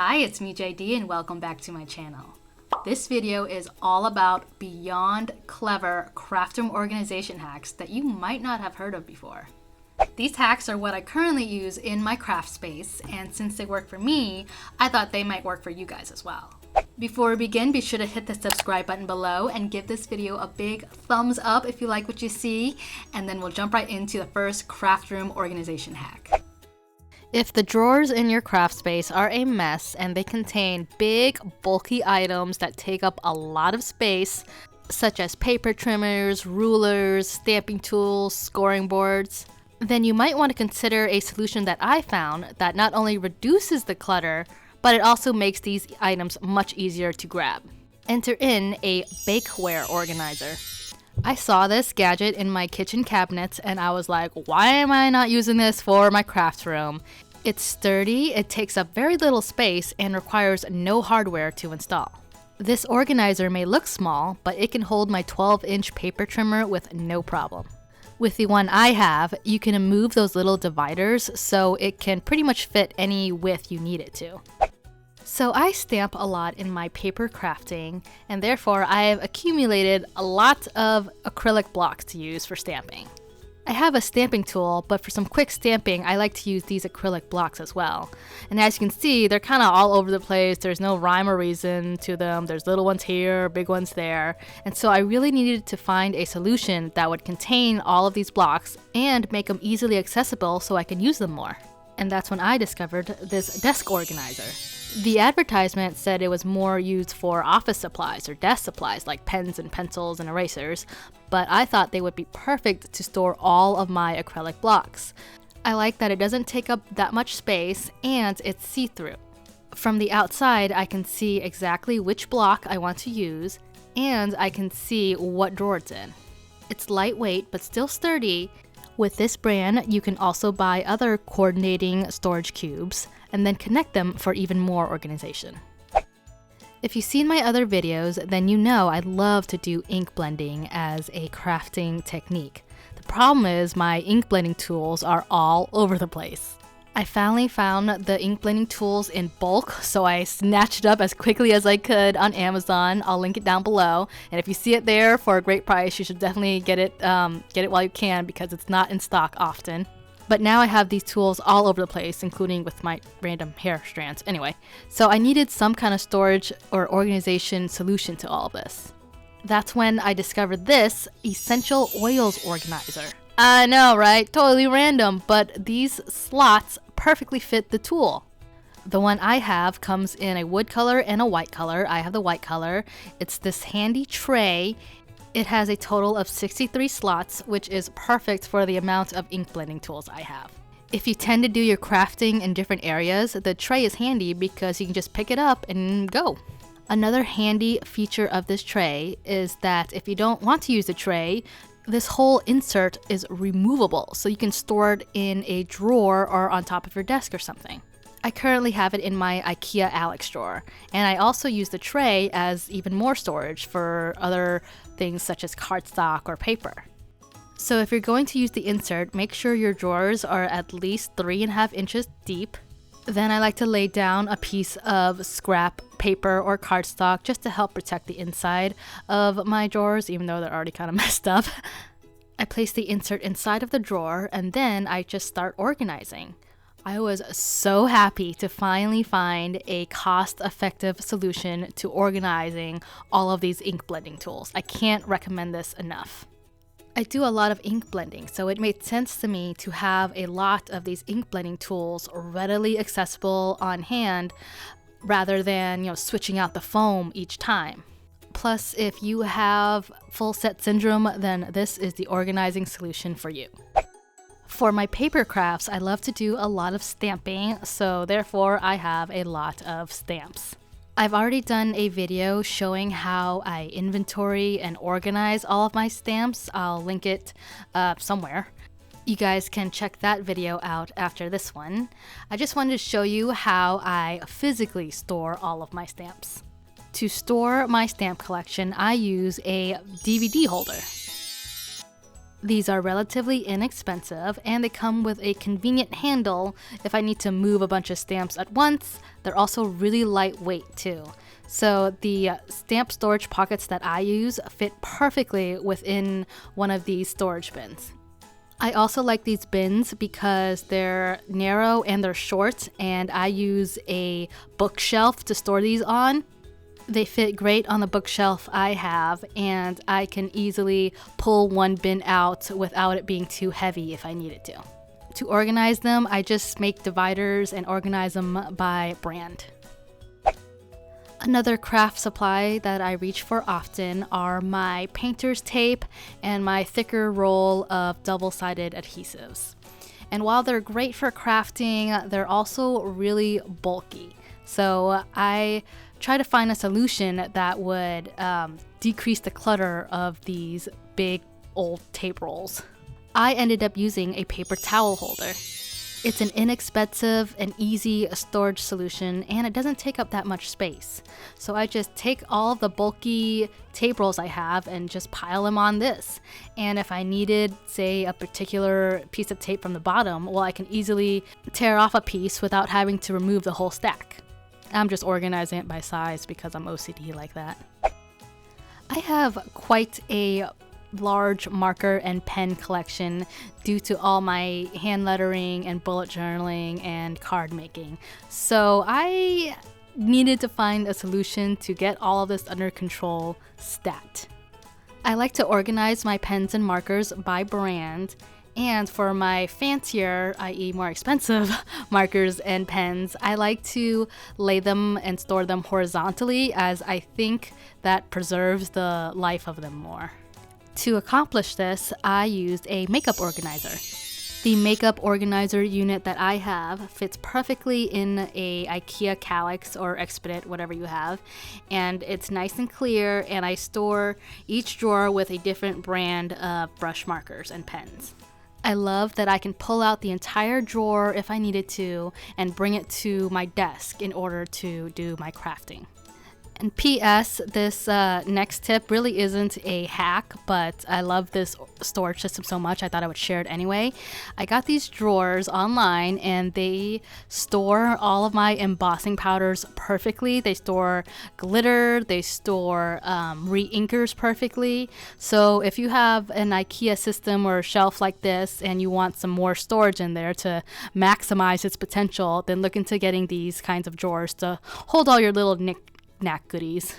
Hi, it's me JD and welcome back to my channel. This video is all about beyond clever craft room organization hacks that you might not have heard of before. These hacks are what I currently use in my craft space, and since they work for me, I thought they might work for you guys as well. Before we begin, be sure to hit the subscribe button below and give this video a big thumbs up if you like what you see, and then we'll jump right into the first craft room organization hack. If the drawers in your craft space are a mess and they contain big, bulky items that take up a lot of space, such as paper trimmers, rulers, stamping tools, scoring boards, then you might want to consider a solution that I found that not only reduces the clutter, but it also makes these items much easier to grab. Enter in a Bakeware organizer. I saw this gadget in my kitchen cabinets and I was like, why am I not using this for my craft room? It's sturdy, it takes up very little space, and requires no hardware to install. This organizer may look small, but it can hold my 12-inch paper trimmer with no problem. With the one I have, you can move those little dividers so it can pretty much fit any width you need it to. So I stamp a lot in my paper crafting, and therefore I have accumulated a lot of acrylic blocks to use for stamping. I have a stamping tool, but for some quick stamping, I like to use these acrylic blocks as well. And as you can see, they're kind of all over the place. There's no rhyme or reason to them. There's little ones here, big ones there. And so I really needed to find a solution that would contain all of these blocks and make them easily accessible so I can use them more. And that's when I discovered this desk organizer. The advertisement said it was more used for office supplies or desk supplies like pens and pencils and erasers, but I thought they would be perfect to store all of my acrylic blocks. I like that it doesn't take up that much space and it's see-through. From the outside, I can see exactly which block I want to use, and I can see what drawer it's in. It's lightweight but still sturdy. With this brand, you can also buy other coordinating storage cubes and then connect them for even more organization. If you've seen my other videos, then you know I love to do ink blending as a crafting technique. The problem is my ink blending tools are all over the place. I finally found the ink blending tools in bulk, so I snatched it up as quickly as I could on Amazon. I'll link it down below, and if you see it there for a great price, you should definitely get it while you can because it's not in stock often. But now I have these tools all over the place, including with my random hair strands. Anyway, so I needed some kind of storage or organization solution to all of this. That's when I discovered this essential oils organizer. I know, right? Totally random, but these slots perfectly fit the tool. The one I have comes in a wood color and a white color. I have the white color. It's this handy tray. It has a total of 63 slots, which is perfect for the amount of ink blending tools I have. If you tend to do your crafting in different areas, the tray is handy because you can just pick it up and go. Another handy feature of this tray is that if you don't want to use the tray, this whole insert is removable, so you can store it in a drawer or on top of your desk or something. I currently have it in my IKEA Alex drawer, and I also use the tray as even more storage for other things such as cardstock or paper. So if you're going to use the insert, make sure your drawers are at least 3.5 inches deep. Then I like to lay down a piece of scrap paper or cardstock just to help protect the inside of my drawers, even though they're already kind of messed up. I place the insert inside of the drawer and then I just start organizing. I was so happy to finally find a cost-effective solution to organizing all of these ink blending tools. I can't recommend this enough. I do a lot of ink blending, so it made sense to me to have a lot of these ink blending tools readily accessible on hand rather than, switching out the foam each time. Plus, if you have full set syndrome, then this is the organizing solution for you. For my paper crafts, I love to do a lot of stamping, so therefore I have a lot of stamps. I've already done a video showing how I inventory and organize all of my stamps. I'll link it somewhere. You guys can check that video out after this one. I just wanted to show you how I physically store all of my stamps. To store my stamp collection, I use a DVD holder. These are relatively inexpensive and they come with a convenient handle if I need to move a bunch of stamps at once. They're also really lightweight too. So the stamp storage pockets that I use fit perfectly within one of these storage bins. I also like these bins because they're narrow and they're short, and I use a bookshelf to store these on. They fit great on the bookshelf I have, and I can easily pull one bin out without it being too heavy if I needed to. To organize them, I just make dividers and organize them by brand. Another craft supply that I reach for often are my painter's tape and my thicker roll of double-sided adhesives. And while they're great for crafting, they're also really bulky. So I try to find a solution that would decrease the clutter of these big old tape rolls. I ended up using a paper towel holder. It's an inexpensive and easy storage solution, and it doesn't take up that much space. So I just take all of the bulky tape rolls I have and just pile them on this. And if I needed, say, a particular piece of tape from the bottom, well, I can easily tear off a piece without having to remove the whole stack. I'm just organizing it by size because I'm OCD like that. I have quite a large marker and pen collection due to all my hand lettering and bullet journaling and card making. So I needed to find a solution to get all of this under control stat. I like to organize my pens and markers by brand, and for my fancier, i.e. more expensive markers and pens, I like to lay them and store them horizontally, as I think that preserves the life of them more. To accomplish this, I used a makeup organizer. The makeup organizer unit that I have fits perfectly in a IKEA Kallax or Expedit, whatever you have, and it's nice and clear, and I store each drawer with a different brand of brush markers and pens. I love that I can pull out the entire drawer if I needed to and bring it to my desk in order to do my crafting. And P.S. this next tip really isn't a hack, but I love this storage system so much I thought I would share it anyway. I got these drawers online and they store all of my embossing powders perfectly. They store glitter, they store re-inkers perfectly. So if you have an IKEA system or a shelf like this and you want some more storage in there to maximize its potential, then look into getting these kinds of drawers to hold all your little knack goodies.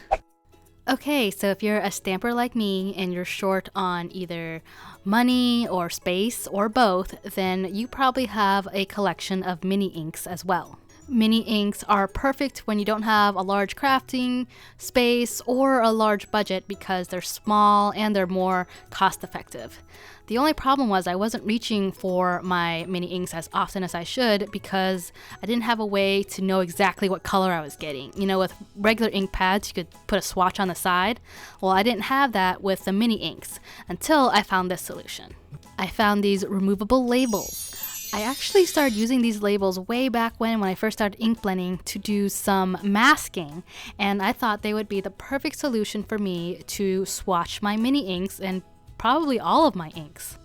Okay, so if you're a stamper like me and you're short on either money or space or both, then you probably have a collection of mini inks as well. Mini inks are perfect when you don't have a large crafting space or a large budget because they're small and they're more cost effective. The only problem was I wasn't reaching for my mini inks as often as I should because I didn't have a way to know exactly what color I was getting. You know, with regular ink pads, you could put a swatch on the side. Well, I didn't have that with the mini inks until I found this solution. I found these removable labels. I actually started using these labels way back when I first started ink blending to do some masking, and I thought they would be the perfect solution for me to swatch my mini inks and probably all of my inks.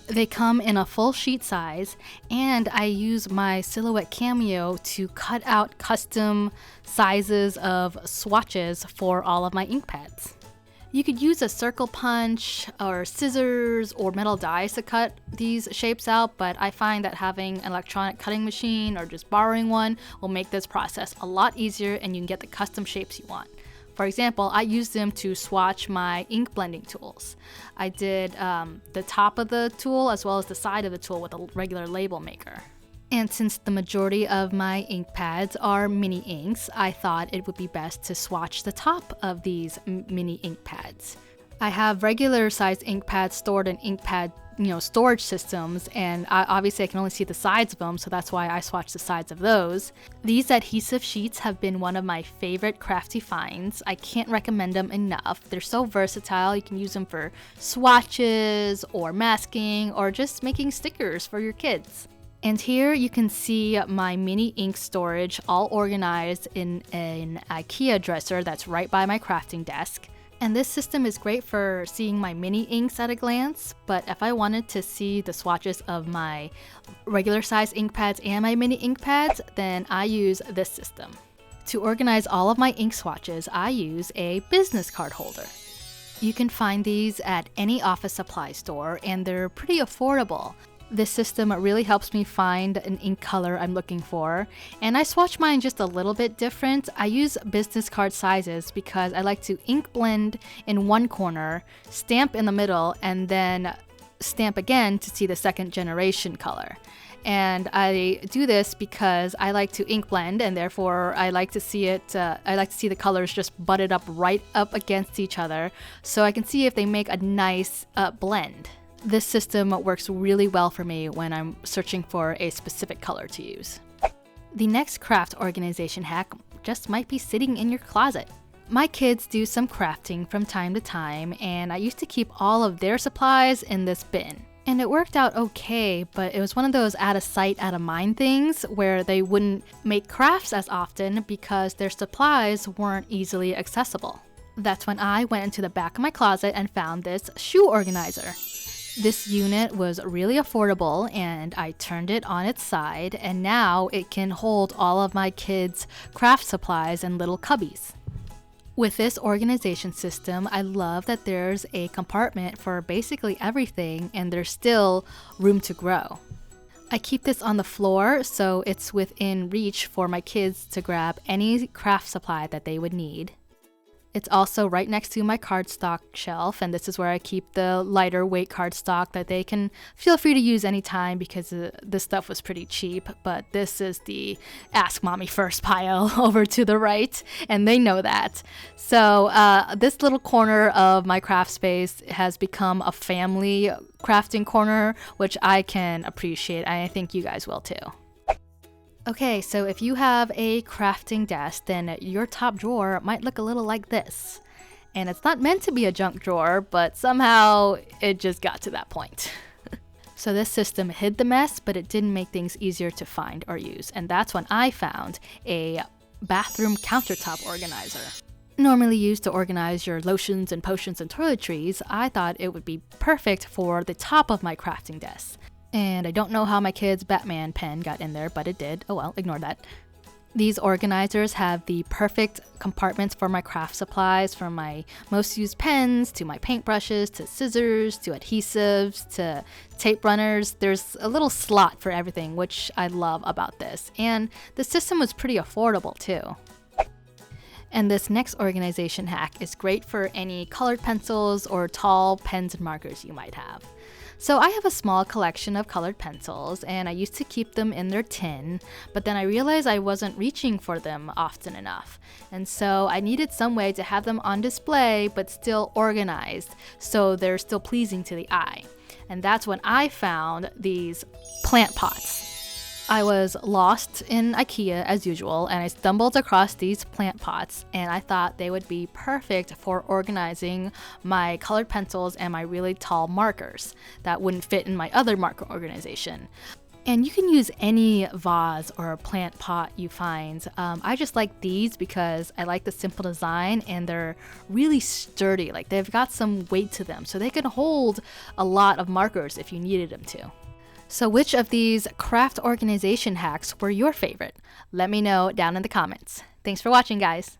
They come in a full sheet size, and I use my Silhouette CAMEO to cut out custom sizes of swatches for all of my ink pads. You could use a circle punch or scissors or metal dies to cut these shapes out, but I find that having an electronic cutting machine or just borrowing one will make this process a lot easier and you can get the custom shapes you want. For example, I use them to swatch my ink blending tools. I did the top of the tool as well as the side of the tool with a regular label maker. And since the majority of my ink pads are mini inks, I thought it would be best to swatch the top of these mini ink pads. I have regular sized ink pads stored in ink pad storage systems, and obviously I can only see the sides of them, so that's why I swatch the sides of those. These adhesive sheets have been one of my favorite crafty finds. I can't recommend them enough. They're so versatile. You can use them for swatches or masking or just making stickers for your kids. And here you can see my mini ink storage all organized in an IKEA dresser that's right by my crafting desk. And this system is great for seeing my mini inks at a glance, but if I wanted to see the swatches of my regular size ink pads and my mini ink pads, then I use this system. To organize all of my ink swatches, I use a business card holder. You can find these at any office supply store, and they're pretty affordable. This system really helps me find an ink color I'm looking for, and I swatch mine just a little bit different. I use business card sizes because I like to ink blend in one corner, stamp in the middle, and then stamp again to see the second generation color. And I do this because I like to ink blend, and therefore I like to see the colors just butted up right up against each other, so I can see if they make a nice blend. This system works really well for me when I'm searching for a specific color to use. The next craft organization hack just might be sitting in your closet. My kids do some crafting from time to time, and I used to keep all of their supplies in this bin. And it worked out okay, but it was one of those out of sight, out of mind things where they wouldn't make crafts as often because their supplies weren't easily accessible. That's when I went into the back of my closet and found this shoe organizer. This unit was really affordable, and I turned it on its side, and now it can hold all of my kids' craft supplies in little cubbies. With this organization system, I love that there's a compartment for basically everything, and there's still room to grow. I keep this on the floor so it's within reach for my kids to grab any craft supply that they would need. It's also right next to my cardstock shelf, and this is where I keep the lighter weight cardstock that they can feel free to use anytime because this stuff was pretty cheap. But this is the Ask Mommy First pile over to the right, and they know that. So this little corner of my craft space has become a family crafting corner, which I can appreciate, and I think you guys will too. Okay, so if you have a crafting desk, then your top drawer might look a little like this. And it's not meant to be a junk drawer, but somehow it just got to that point. So this system hid the mess, but it didn't make things easier to find or use. And that's when I found a bathroom countertop organizer. Normally used to organize your lotions and potions and toiletries, I thought it would be perfect for the top of my crafting desk. And I don't know how my kid's Batman pen got in there, but it did. Oh well, ignore that. These organizers have the perfect compartments for my craft supplies, from my most used pens, to my paintbrushes, to scissors, to adhesives, to tape runners. There's a little slot for everything, which I love about this. And the system was pretty affordable too. And this next organization hack is great for any colored pencils or tall pens and markers you might have. So I have a small collection of colored pencils, and I used to keep them in their tin, but then I realized I wasn't reaching for them often enough. And so I needed some way to have them on display, but still organized, so they're still pleasing to the eye. And that's when I found these plant pots. I was lost in IKEA as usual, and I stumbled across these plant pots, and I thought they would be perfect for organizing my colored pencils and my really tall markers that wouldn't fit in my other marker organization. And you can use any vase or plant pot you find. I just like these because I like the simple design, and they're really sturdy. Like, they've got some weight to them, so they can hold a lot of markers if you needed them to. So which of these craft organization hacks were your favorite? Let me know down in the comments. Thanks for watching, guys.